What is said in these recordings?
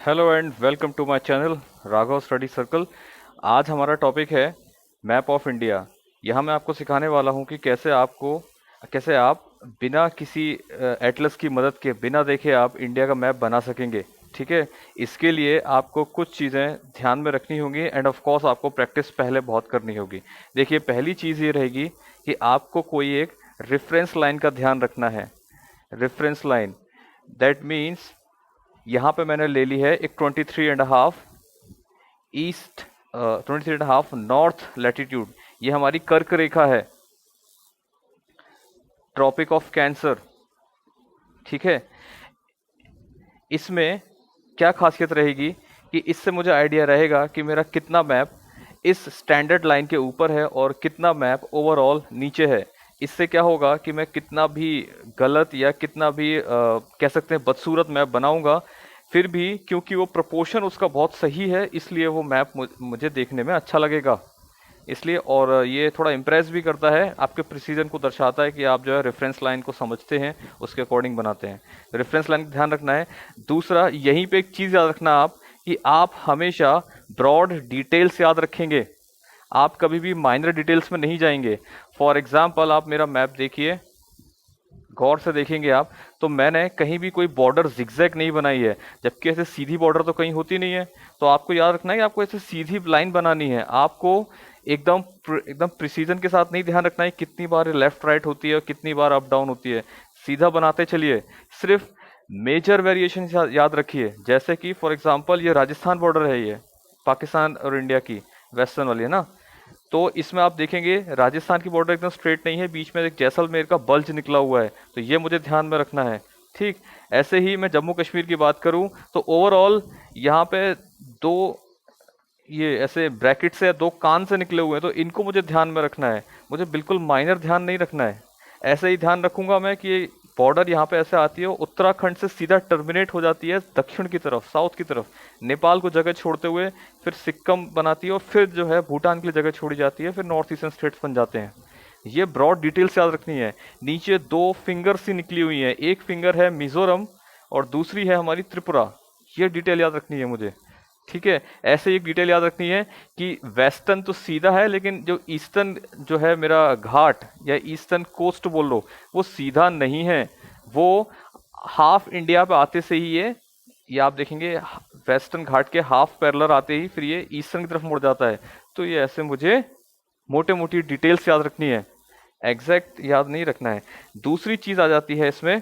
Hello and welcome to my channel Raghav study circle. आज हमारा topic है मैप ऑफ इंडिया। यहाँ मैं आपको सिखाने वाला हूँ कि कैसे आप बिना किसी एटलस की मदद के बिना देखे आप इंडिया का मैप बना सकेंगे। ठीक है। इसके लिए आपको कुछ चीज़ें ध्यान में रखनी होंगी एंड ऑफ कोर्स आपको प्रैक्टिस पहले बहुत करनी होगी। देखिए, पहली चीज़ ये रहेगी कि आपको कोई एक रेफरेंस लाइन का ध्यान रखना है। रेफरेंस लाइन, दैट मीन्स यहाँ पे मैंने ले ली है एक 23.5 ईस्ट, 23.5 नॉर्थ लैटिट्यूड। ये हमारी कर्क रेखा है, ट्रॉपिक ऑफ कैंसर। ठीक है। इसमें क्या खासियत रहेगी कि इससे मुझे आइडिया रहेगा कि मेरा कितना मैप इस स्टैंडर्ड लाइन के ऊपर है और कितना मैप ओवरऑल नीचे है। इससे क्या होगा कि मैं कितना भी गलत या कितना भी कह सकते हैं बदसूरत मैप बनाऊंगा, फिर भी क्योंकि वो प्रोपोर्शन उसका बहुत सही है, इसलिए वो मैप मुझे देखने में अच्छा लगेगा। इसलिए और ये थोड़ा इम्प्रेस भी करता है, आपके प्रिसीजन को दर्शाता है कि आप जो है रेफरेंस लाइन को समझते हैं, उसके अकॉर्डिंग बनाते हैं। रेफरेंस लाइन का ध्यान रखना है। दूसरा, यहीं पे एक चीज़ याद रखना आप कि आप हमेशा ब्रॉड डिटेल्स याद रखेंगे, आप कभी भी माइनर डिटेल्स में नहीं जाएंगे। फॉर एग्जाम्पल, आप मेरा मैप देखिए, गौर से देखेंगे आप, तो मैंने कहीं भी कोई बॉर्डर जिगजैग नहीं बनाई है, जबकि ऐसे सीधी बॉर्डर तो कहीं होती नहीं है। तो आपको याद रखना है कि आपको ऐसे सीधी लाइन बनानी है। आपको एकदम एकदम प्रिसीजन के साथ नहीं ध्यान रखना है कितनी बार लेफ्ट राइट होती है और कितनी बार अप डाउन होती है। सीधा बनाते चलिए, सिर्फ मेजर वेरिएशन याद रखिए। जैसे कि फॉर एग्जांपल ये राजस्थान बॉर्डर है, ये पाकिस्तान और इंडिया की वेस्टर्न वाली है ना। तो इसमें आप देखेंगे राजस्थान की बॉर्डर एकदम स्ट्रेट नहीं है, बीच में एक जैसलमेर का बल्ज निकला हुआ है, तो ये मुझे ध्यान में रखना है। ठीक। ऐसे ही मैं जम्मू कश्मीर की बात करूं तो ओवरऑल यहाँ पे दो ये ऐसे ब्रैकेट से दो कान से निकले हुए हैं, तो इनको मुझे ध्यान में रखना है। मुझे बिल्कुल माइनर ध्यान नहीं रखना है। ऐसे ही ध्यान रखूंगा मैं कि बॉर्डर यहाँ पे ऐसे आती है, उत्तराखंड से सीधा टर्मिनेट हो जाती है दक्षिण की तरफ, साउथ की तरफ, नेपाल को जगह छोड़ते हुए फिर सिक्किम बनाती है और फिर जो है भूटान के लिए जगह छोड़ी जाती है, फिर नॉर्थ ईस्टर्न स्टेट्स बन जाते हैं। ये ब्रॉड डिटेल्स याद रखनी है। नीचे दो फिंगर सी निकली हुई है, एक फिंगर है मिजोरम और दूसरी है हमारी त्रिपुरा। ये डिटेल याद रखनी है मुझे। ठीक है। ऐसे ही एक डिटेल याद रखनी है कि वेस्टर्न तो सीधा है, लेकिन जो ईस्टर्न जो है मेरा घाट या ईस्टर्न कोस्ट बोल लो, वो सीधा नहीं है। वो हाफ इंडिया पे आते से ही ये आप देखेंगे वेस्टर्न घाट के हाफ पैरेलल आते ही फिर ये ईस्टर्न की तरफ मुड़ जाता है। तो ये ऐसे मुझे मोटे मोटी डिटेल्स याद रखनी है, एग्जैक्ट याद नहीं रखना है। दूसरी चीज आ जाती है इसमें,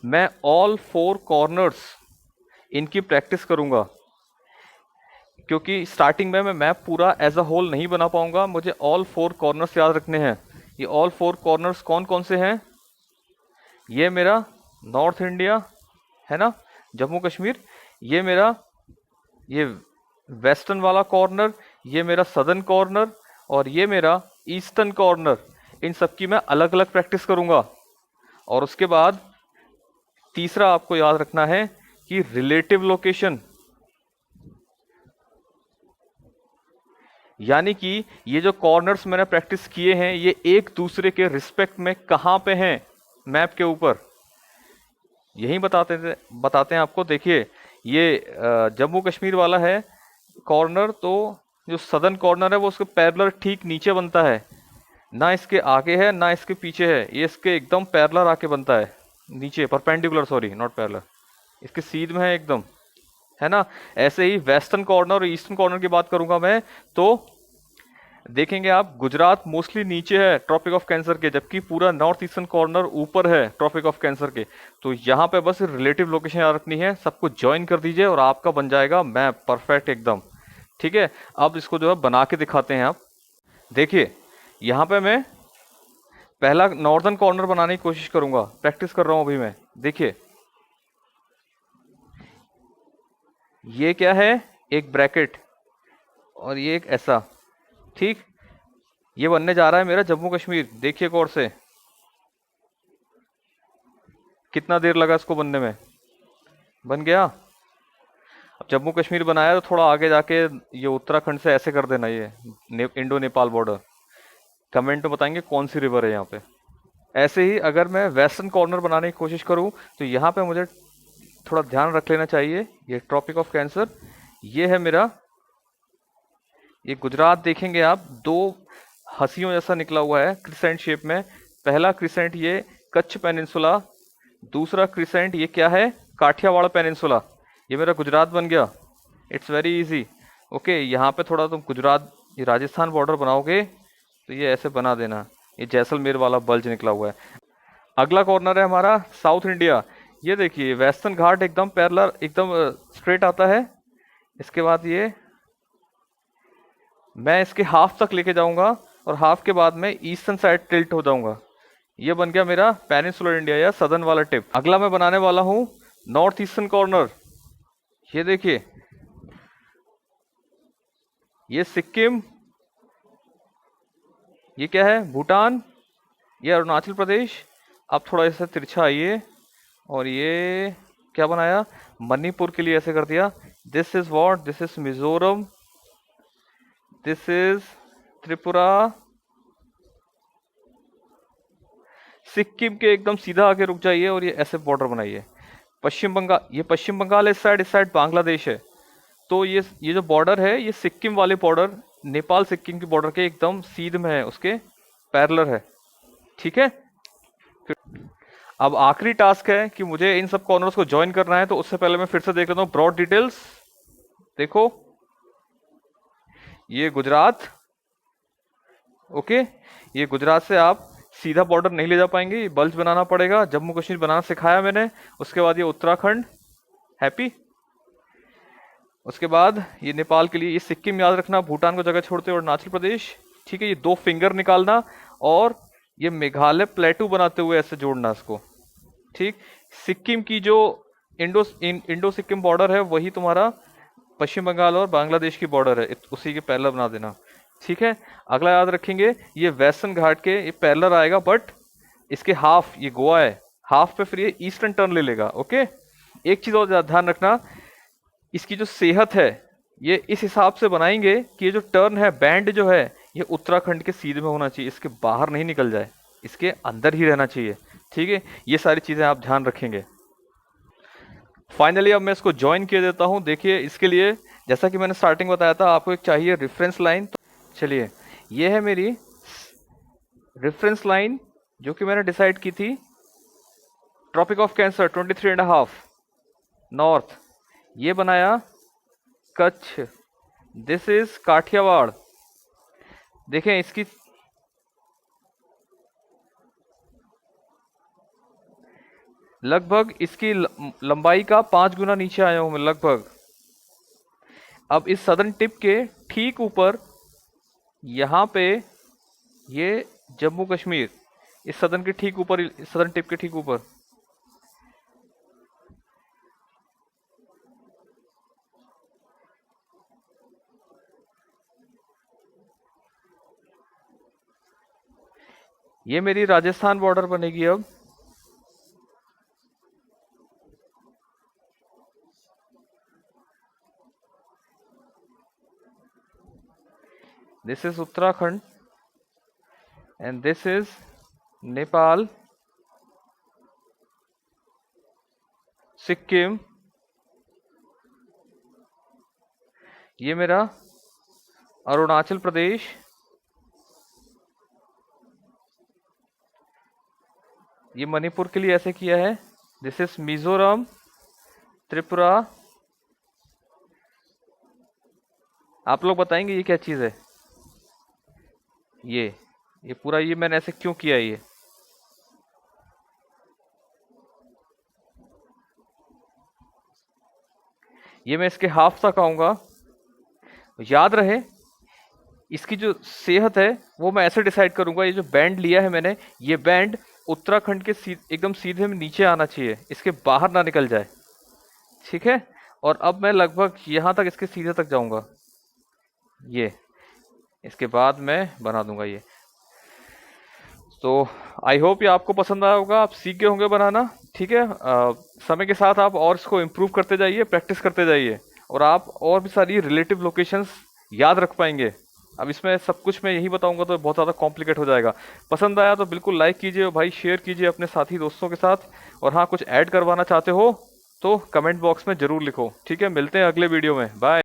मैं ऑल फोर कॉर्नर्स इनकी प्रैक्टिस करूंगा, क्योंकि स्टार्टिंग में मैं मैप पूरा एज अ होल नहीं बना पाऊंगा। मुझे ऑल फोर कॉर्नर्स याद रखने हैं। ये ऑल फोर कॉर्नर्स कौन कौन से हैं? ये मेरा नॉर्थ इंडिया है ना, जम्मू कश्मीर। ये मेरा ये वेस्टर्न वाला कॉर्नर, ये मेरा सदर्न कॉर्नर और ये मेरा ईस्टर्न कॉर्नर। इन सब की मैं अलग अलग प्रैक्टिस करूंगा। और उसके बाद तीसरा आपको याद रखना है कि रिलेटिव लोकेशन, यानी कि ये जो कॉर्नर्स मैंने प्रैक्टिस किए हैं ये एक दूसरे के रिस्पेक्ट में कहाँ पे हैं मैप के ऊपर, यही बताते हैं आपको। देखिए, ये जम्मू कश्मीर वाला है कॉर्नर, तो जो सदर्न कॉर्नर है वो उसके पैरेलल ठीक नीचे बनता है, ना इसके आगे है ना इसके पीछे है, ये इसके एकदम पैरेलल आके बनता है नीचे, परपेंडिकुलर, सॉरी नॉट पैरेलल, इसके सीध में है एकदम, है ना। ऐसे ही वेस्टर्न कॉर्नर और ईस्टर्न कॉर्नर की बात करूंगा मैं, तो देखेंगे आप गुजरात मोस्टली नीचे है ट्रॉपिक ऑफ कैंसर के, जबकि पूरा नॉर्थ ईस्टर्न कॉर्नर ऊपर है ट्रॉपिक ऑफ कैंसर के। तो यहाँ पे बस रिलेटिव लोकेशन याद रखनी है, सबको ज्वाइन कर दीजिए और आपका बन जाएगा मैप परफेक्ट एकदम। ठीक है। अब इसको जो है बना के दिखाते हैं आप। देखिए, यहाँ पे मैं पहला नॉर्दर्न कॉर्नर बनाने की कोशिश करूंगा, प्रैक्टिस कर रहा हूं अभी मैं। देखिए, ये क्या है, एक ब्रैकेट और ये एक ऐसा। ठीक। ये बनने जा रहा है मेरा जम्मू कश्मीर। देखिए गौर से, कितना देर लगा इसको बनने में, बन गया। अब जम्मू कश्मीर बनाया तो थोड़ा आगे जाके ये उत्तराखंड से ऐसे कर देना, ये इंडो नेपाल बॉर्डर। कमेंट में बताएंगे कौन सी रिवर है यहाँ पे। ऐसे ही अगर मैं वेस्टर्न कॉर्नर बनाने की कोशिश करूँ तो यहाँ पे मुझे थोड़ा ध्यान रख लेना चाहिए। ये ट्रॉपिक ऑफ कैंसर, ये है मेरा, ये गुजरात देखेंगे आप, दो हंसियों जैसा निकला हुआ है क्रिसेंट शेप में। पहला क्रिसेंट ये कच्छ पेनिनसुला, दूसरा क्रिसेंट ये क्या है, काठियावाड़ पेनिनसुला। ये मेरा गुजरात बन गया। It's very easy. ओके, यहाँ पे थोड़ा तुम गुजरात, ये राजस्थान बॉर्डर बनाओगे तो ये ऐसे बना देना। ये जैसलमेर वाला बल्ज निकला हुआ है। अगला कॉर्नर है हमारा साउथ इंडिया। ये देखिए वेस्टर्न घाट एकदम पैरेलल, एकदम स्ट्रेट आता है। इसके बाद ये मैं इसके हाफ तक लेके जाऊंगा और हाफ के बाद में ईस्टर्न साइड टिल्ट हो जाऊंगा। ये बन गया मेरा पेनिनसुलर इंडिया या सदर्न वाला टिप। अगला मैं बनाने वाला हूँ नॉर्थ ईस्टर्न कॉर्नर। ये देखिए, ये सिक्किम, ये क्या है, भूटान, ये अरुणाचल प्रदेश। अब थोड़ा ऐसा तिरछा आइए और ये क्या बनाया, मणिपुर के लिए ऐसे कर दिया। This is what, this is Mizoram, this is Tripura. Sikkim के एकदम सीधा आके रुक जाइए और ये ऐसे बॉर्डर बनाइए। पश्चिम बंगाल, ये पश्चिम बंगाल है, इस साइड बांग्लादेश है। तो ये जो बॉर्डर है, ये सिक्किम वाले बॉर्डर, नेपाल सिक्किम की बॉर्डर के एकदम सीध में है, उसके पैरेलल है। ठीक है, अब आखिरी टास्क है कि मुझे इन सब कॉर्नर्स को ज्वाइन करना है। तो उससे पहले मैं फिर से देख लेता हूँ ब्रॉड डिटेल्स। देखो, ये गुजरात, ओके, ये गुजरात से आप सीधा बॉर्डर नहीं ले जा पाएंगे, ये बल्ज बनाना पड़ेगा। जम्मू कश्मीर बनाना सिखाया मैंने। उसके बाद ये उत्तराखंड, हैप्पी। उसके बाद ये नेपाल के लिए, ये सिक्किम याद रखना, भूटान को जगह छोड़ते और अरुणाचल प्रदेश। ठीक है, ये दो फिंगर निकालना और ये मेघालय प्लेटू बनाते हुए ऐसे जोड़ना इसको। ठीक, सिक्किम की जो इंडो सिक्किम बॉर्डर है वही तुम्हारा पश्चिम बंगाल और बांग्लादेश की बॉर्डर है, उसी के पैरेलल बना देना। ठीक है, अगला याद रखेंगे, ये वेस्टर्न घाट के ये पैरेलल आएगा, बट इसके हाफ, ये गोवा है, हाफ पे फिर ये ईस्टर्न टर्न ले लेगा। ओके, एक चीज और ध्यान रखना, इसकी जो सेहत है ये इस हिसाब से बनाएंगे कि ये जो टर्न है, बैंड जो है, ये उत्तराखंड के सीधे में होना चाहिए, इसके बाहर नहीं निकल जाए, इसके अंदर ही रहना चाहिए। ठीक है, ये सारी चीजें आप ध्यान रखेंगे। फाइनली अब मैं इसको ज्वाइन किए देता हूं। देखिए, इसके लिए जैसा कि मैंने स्टार्टिंग बताया था, आपको एक चाहिए रेफरेंस लाइन। तो चलिए, ये है मेरी रेफरेंस लाइन जो कि मैंने डिसाइड की थी, ट्रॉपिक ऑफ कैंसर 23.5 नॉर्थ। ये बनाया कच्छ, दिस इज काठियावाड़। देखें इसकी लगभग, इसकी लंबाई का 5 गुना नीचे आया हूं मैं लगभग। अब इस सदर्न टिप के ठीक ऊपर यहां पे ये जम्मू कश्मीर, इस सदर्न के ठीक ऊपर, इस सदर्न टिप के ठीक ऊपर ये मेरी राजस्थान बॉर्डर बनेगी। अब this is Uttarakhand and this is Nepal, Sikkim, ये मेरा अरुणाचल प्रदेश, ये मणिपुर के लिए ऐसे किया है, दिस इज मिजोरम, त्रिपुरा। आप लोग बताएंगे ये क्या चीज है, ये पूरा, ये मैंने ऐसे क्यों किया ये मैं इसके हाफ तक आऊंगा। याद रहे, इसकी जो सेहत है वो मैं ऐसे डिसाइड करूंगा, ये जो बैंड लिया है मैंने, ये बैंड उत्तराखंड के एकदम सीधे में नीचे आना चाहिए, इसके बाहर ना निकल जाए। ठीक है, और अब मैं लगभग यहां तक इसके सीधे तक जाऊंगा, ये इसके बाद मैं बना दूंगा ये। तो आई होप ये आपको पसंद आया होगा, आप सीख गए होंगे बनाना। ठीक है, समय के साथ आप और इसको इम्प्रूव करते जाइए, प्रैक्टिस करते जाइए, और आप और भी सारी रिलेटिव लोकेशंस याद रख पाएंगे। अब इसमें सब कुछ मैं यही बताऊंगा तो बहुत ज़्यादा कॉम्प्लिकेट हो जाएगा। पसंद आया तो बिल्कुल लाइक कीजिए भाई, शेयर कीजिए अपने साथी दोस्तों के साथ। और हाँ, कुछ ऐड करवाना चाहते हो तो कमेंट बॉक्स में ज़रूर लिखो। ठीक है, मिलते हैं अगले वीडियो में। बाय।